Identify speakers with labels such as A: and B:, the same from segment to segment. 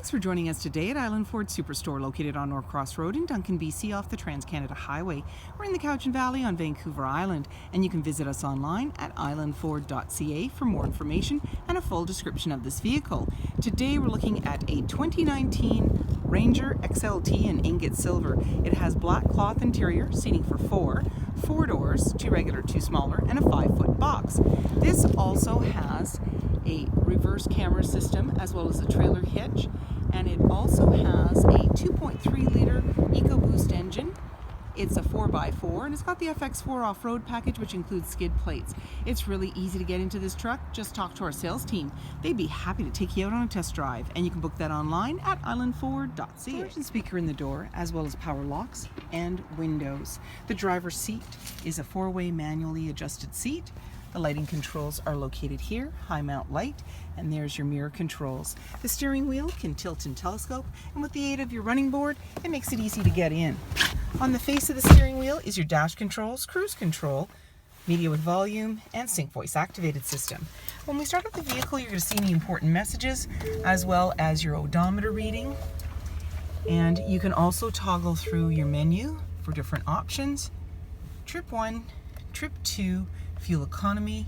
A: Thanks for joining us today at Island Ford Superstore, located on Norcross Road in Duncan, BC, off the Trans-Canada Highway. We're in the Cowichan Valley on Vancouver Island, and you can visit us online at islandford.ca for more information and a full description of this vehicle. Today we're looking at a 2019 Ranger XLT in ingot silver. It has black cloth interior, seating for four doors, two regular, two smaller, and a 5-foot box. This also has a reverse camera system as well as a trailer hitch, and it also has a 2.3 liter EcoBoost engine. It's a 4x4 and it's got the FX4 off-road package, which includes skid plates. It's really easy to get into this truck. Just talk to our sales team. They'd be happy to take you out on a test drive, and you can book that online at islandford.ca. Storage and speaker in the door, as well as power locks and windows. The driver's seat is a 4-way manually adjusted seat. The lighting controls are located here, high mount light, and there's your mirror controls. The steering wheel can tilt and telescope, and with the aid of your running board, it makes it easy to get in. On the face of the steering wheel is your dash controls, cruise control, media with volume, and sync voice activated system. When we start up the vehicle, you're going to see any important messages, as well as your odometer reading. And you can also toggle through your menu for different options. Trip 1, Trip 2, fuel economy,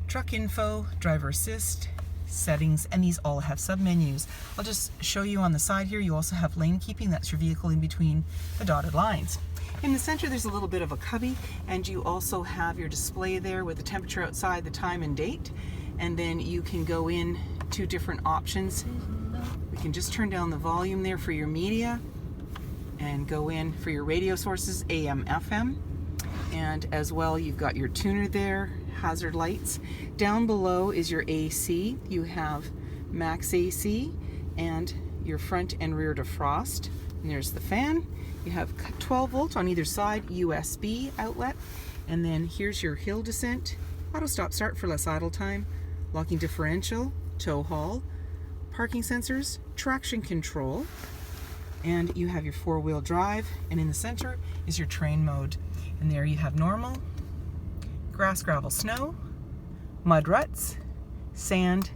A: truck info, driver assist, settings, and these all have submenus. I'll just show you on the side here. You also have lane keeping. That's your vehicle in between the dotted lines. In the center there's a little bit of a cubby, and you also have your display there with the temperature outside, the time and date, and then you can go in to different options. We can just turn down the volume there for your media and go in for your radio sources, AM, FM. And as well, you've got your tuner there, hazard lights. Down below is your AC. You have max AC and your front and rear defrost. And there's the fan. You have 12 volt on either side, USB outlet. And then here's your hill descent, auto stop start for less idle time, locking differential, tow haul, parking sensors, traction control, and you have your 4-wheel drive. And in the center is your terrain mode. And there you have normal, grass, gravel, snow, mud ruts, sand,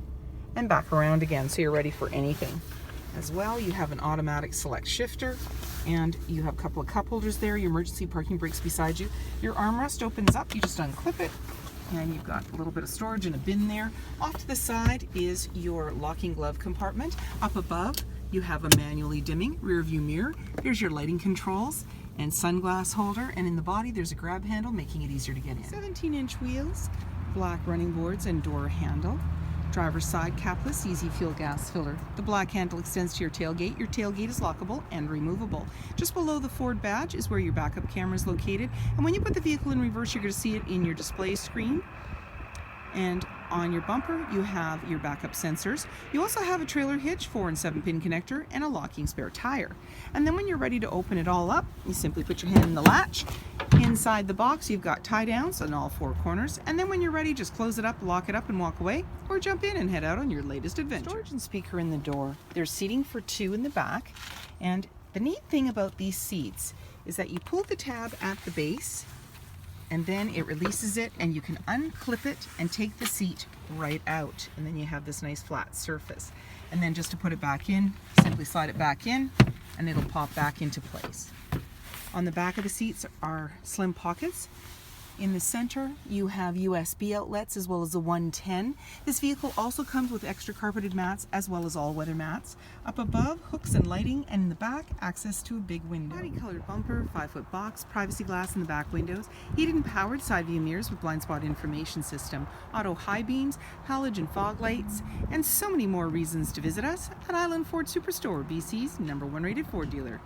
A: and back around again, so you're ready for anything. As well, you have an automatic select shifter, and you have a couple of cup holders there, your emergency parking brakes beside you. Your armrest opens up, you just unclip it, and you've got a little bit of storage and a bin there. Off to the side is your locking glove compartment. Up above, you have a manually dimming rear view mirror. Here's your lighting controls and sunglass holder, and in the body there's a grab handle, making it easier to get in. 17-inch wheels, black running boards and door handle. Driver's side capless, easy fuel gas filler. The black handle extends to your tailgate. Your tailgate is lockable and removable. Just below the Ford badge is where your backup camera is located, and when you put the vehicle in reverse, you're going to see it in your display screen. And on your bumper, you have your backup sensors. You also have a trailer hitch, 4- and 7-pin connector, and a locking spare tire. And then when you're ready to open it all up, you simply put your hand in the latch. Inside the box, you've got tie downs on all 4 corners. And then when you're ready, just close it up, lock it up, and walk away, or jump in and head out on your latest adventure. Storage and speaker in the door. There's seating for 2 in the back. And the neat thing about these seats is that you pull the tab at the base, and then it releases it, and you can unclip it and take the seat right out, and then you have this nice flat surface. And then just to put it back in, simply slide it back in and it'll pop back into place. On the back of the seats are slim pockets. In the center you have USB outlets as well as a 110. This vehicle also comes with extra carpeted mats as well as all-weather mats. Up above, hooks and lighting, and in the back, access to a big window. Body colored bumper, 5-foot box, privacy glass in the back windows, heated and powered side view mirrors with blind spot information system, auto high beams, halogen fog lights, and so many more reasons to visit us at Island Ford Superstore, BC's #1 rated Ford dealer.